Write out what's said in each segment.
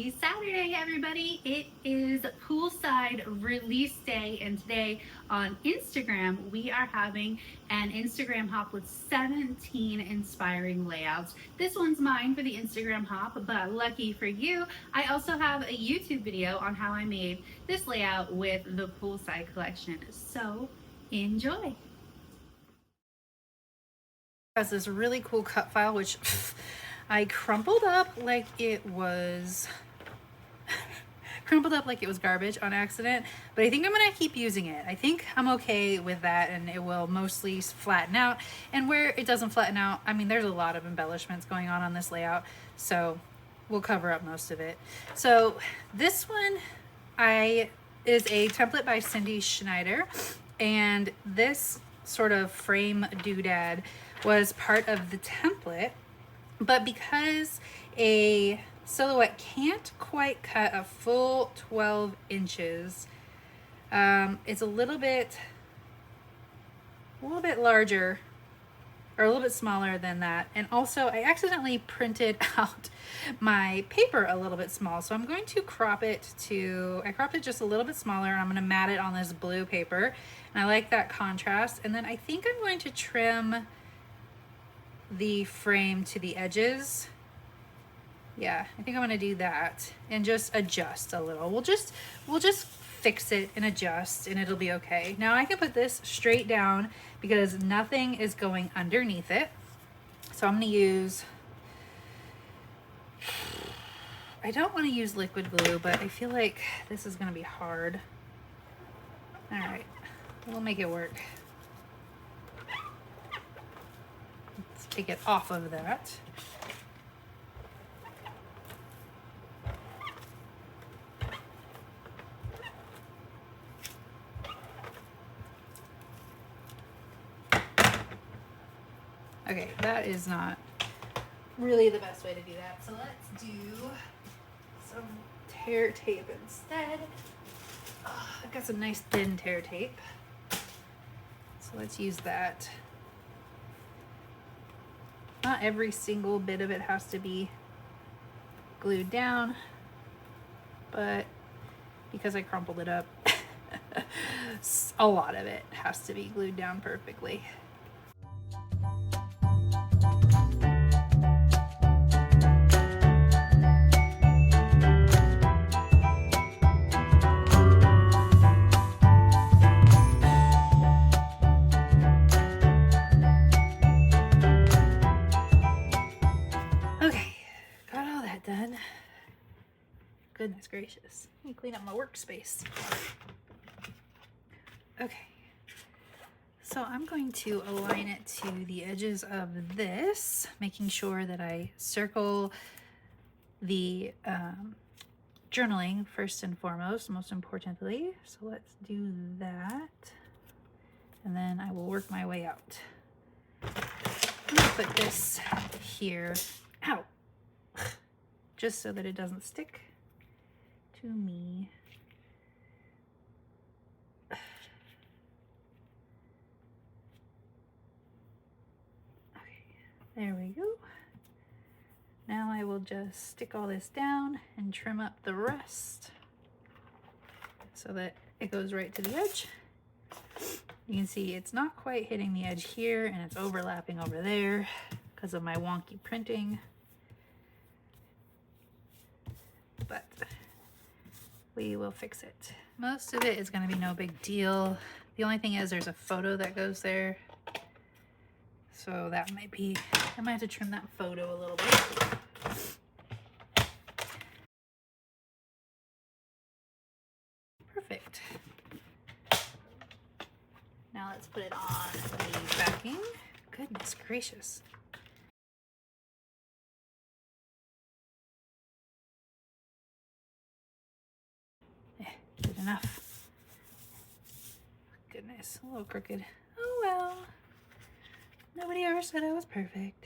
Happy Saturday, everybody. It is Poolside release day, and today on Instagram, we are having an Instagram hop with 17 inspiring layouts. This one's mine for the Instagram hop, but lucky for you, I also have a YouTube video on how I made this layout with the Poolside collection. So enjoy. Has this really cool cut file, which I crumpled up like it was garbage on accident, but I think I'm gonna keep using it. I think I'm okay with that, and it will mostly flatten out. And where it doesn't flatten out, I mean, there's a lot of embellishments going on this layout, so we'll cover up most of it. So this one is a template by Cindy Schneider, and this sort of frame doodad was part of the template, but because a silhouette can't quite cut a full 12 inches, it's a little bit larger or a little bit smaller than that. And also I accidentally printed out my paper a little bit small, so I'm going to crop it just a little bit smaller, and I'm going to mat it on this blue paper, and I like that contrast. And then I think I'm going to trim the frame to the edges. Yeah, I think I'm gonna do that and just adjust a little. We'll just fix it and adjust, and it'll be okay. Now I can put this straight down because nothing is going underneath it. So I'm gonna use, I don't want to use liquid glue, but I feel like this is gonna be hard. All right, we'll make it work. Take it off of that. Okay, that is not really the best way to do that. So let's do some tear tape instead. Oh, I've got some nice thin tear tape. So let's use that. Not every single bit of it has to be glued down, but because I crumpled it up, a lot of it has to be glued down perfectly. Done. Goodness gracious. Let me clean up my workspace. Okay. So I'm going to align it to the edges of this, making sure that I circle the journaling first and foremost, most importantly. So let's do that. And then I will work my way out. I'm gonna put this here. Ow! Just so that it doesn't stick to me. Okay, there we go. Now I will just stick all this down and trim up the rest so that it goes right to the edge. You can see it's not quite hitting the edge here, and it's overlapping over there because of my wonky printing. But we will fix it. Most of it is going to be no big deal. The only thing is there's a photo that goes there. So that might be, I might have to trim that photo a little bit. Perfect. Now let's put it on the backing. Goodness gracious. Good enough. Goodness, a little crooked. Oh well. Nobody ever said I was perfect.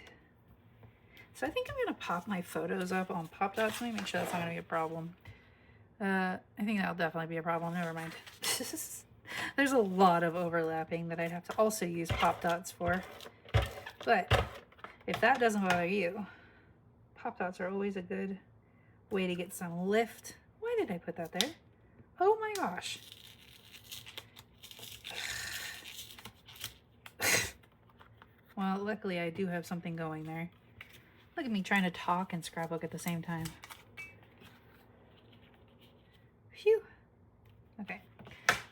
So I think I'm gonna pop my photos up on Pop Dots. Let me make sure that's not gonna be a problem. I think that'll definitely be a problem. Never mind. There's a lot of overlapping that I'd have to also use Pop Dots for. But if that doesn't bother you, Pop Dots are always a good way to get some lift. Why did I put that there? Oh my gosh. Well, luckily I do have something going there. Look at me trying to talk and scrapbook at the same time. Phew. Okay,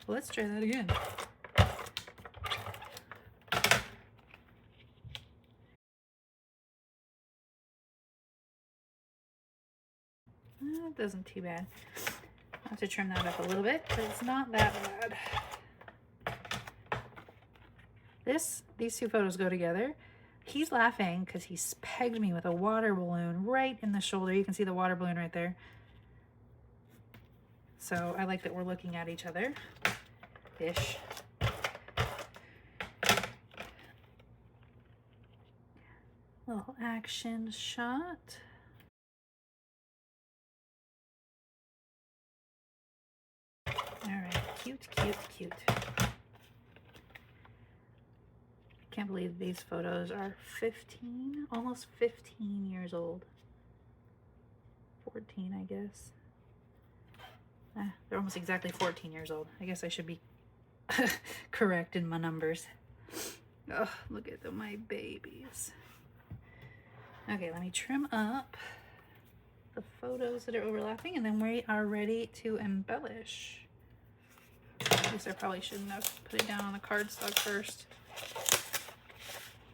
well, let's try that again. That doesn't too bad. I'll have to trim that up a little bit, but it's not that bad. These two photos go together. He's laughing because he's pegged me with a water balloon right in the shoulder. You can see the water balloon right there. So I like that we're looking at each other. Ish. Little action shot. All right, cute, cute, cute. I can't believe these photos are 15, almost 15 years old. 14, I guess. They're almost exactly 14 years old. I guess I should be correct in my numbers. Oh, look at my babies. Okay, let me trim up the photos that are overlapping, and then we are ready to embellish. I guess I probably shouldn't have put it down on the cardstock first.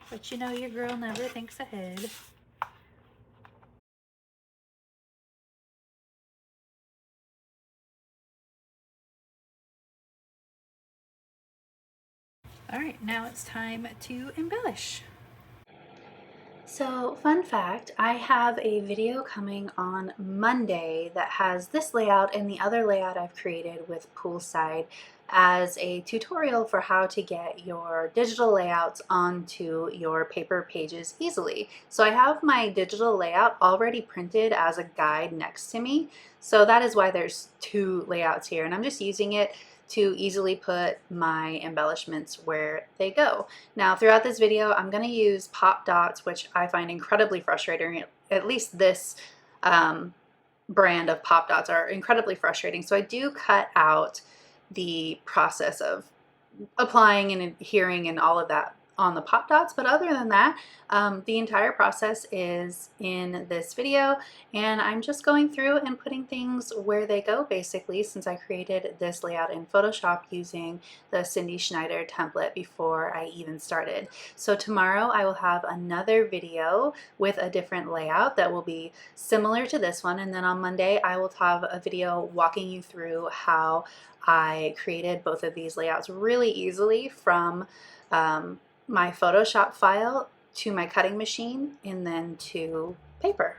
But you know, your girl never thinks ahead. All right, now it's time to embellish. So, fun fact, I have a video coming on Monday that has this layout and the other layout I've created with Poolside as a tutorial for how to get your digital layouts onto your paper pages easily. So I have my digital layout already printed as a guide next to me. So that is why there's two layouts here, and I'm just using it to easily put my embellishments where they go. Now, throughout this video, I'm going to use pop dots, which I find incredibly frustrating. At least this brand of pop dots are incredibly frustrating. So I do cut out the process of applying and adhering and all of that on the pop dots, but other than that, the entire process is in this video, and I'm just going through and putting things where they go, basically, since I created this layout in Photoshop using the Cindy Schneider template before I even started. So tomorrow I will have another video with a different layout that will be similar to this one, and then on Monday I will have a video walking you through how I created both of these layouts really easily from my Photoshop file to my cutting machine and then to paper.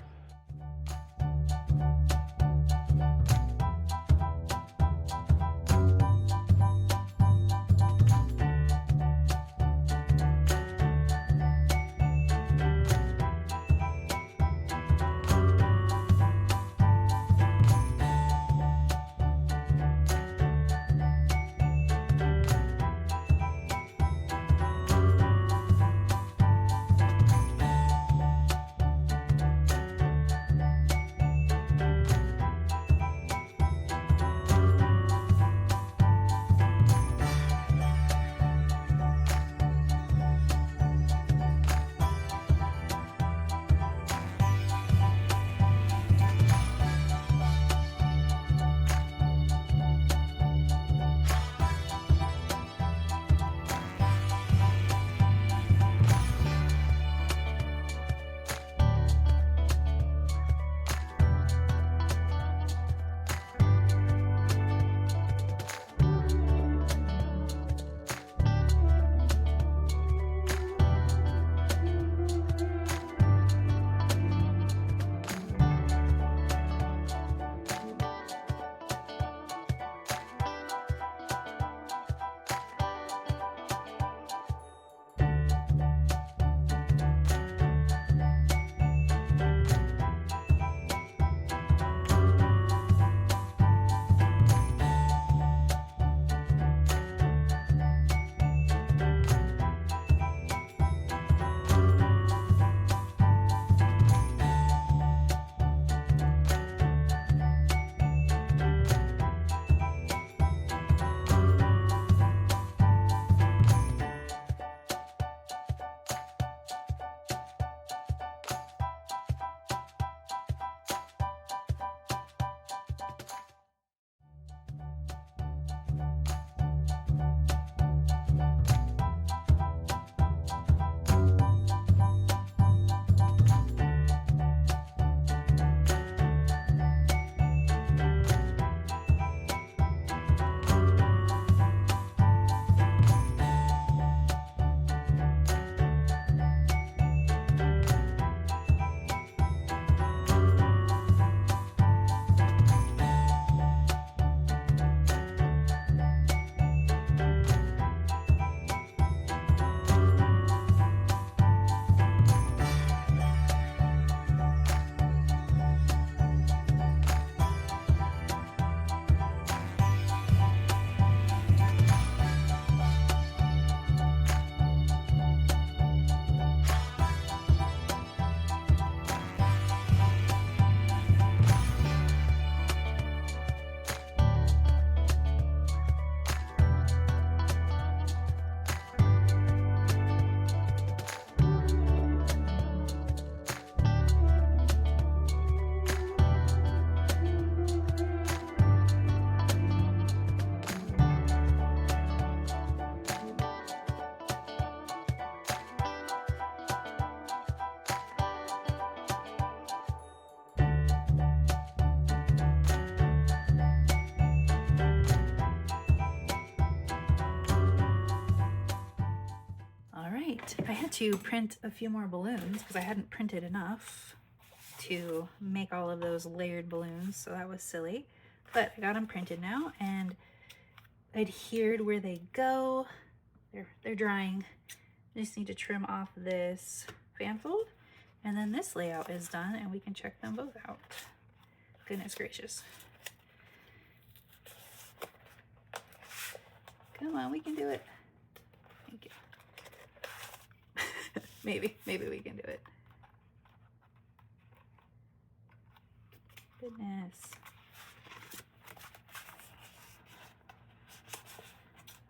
right, I had to print a few more balloons because I hadn't printed enough to make all of those layered balloons, so that was silly. But I got them printed now and adhered where they go. They're drying. I just need to trim off this fan fold, and then this layout is done and we can check them both out. Goodness gracious. Come on, we can do it. Thank you. maybe we can do it. Goodness.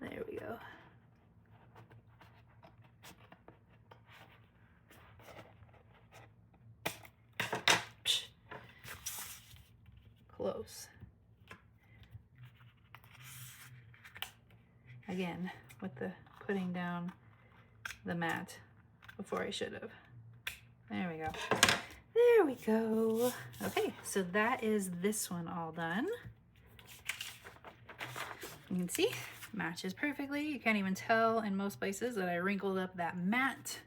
There we go. Psh. Close. Again, with the putting down the mat before I should have. There we go. There we go. Okay, so that is this one all done. You can see, matches perfectly. You can't even tell in most places that I wrinkled up that mat.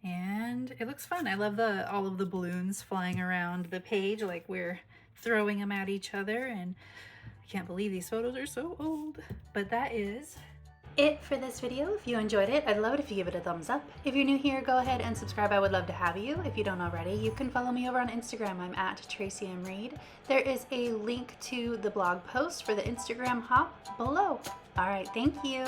And it looks fun. I love all of the balloons flying around the page like we're throwing them at each other, and I can't believe these photos are so old. But that is it for this video. If you enjoyed it, I'd love it if you give it a thumbs up. If you're new here, go ahead and subscribe. I would love to have you. If you don't already, you can follow me over on Instagram. I'm at Traci M. Reed. There is a link to the blog post for the Instagram hop below. All right, thank you.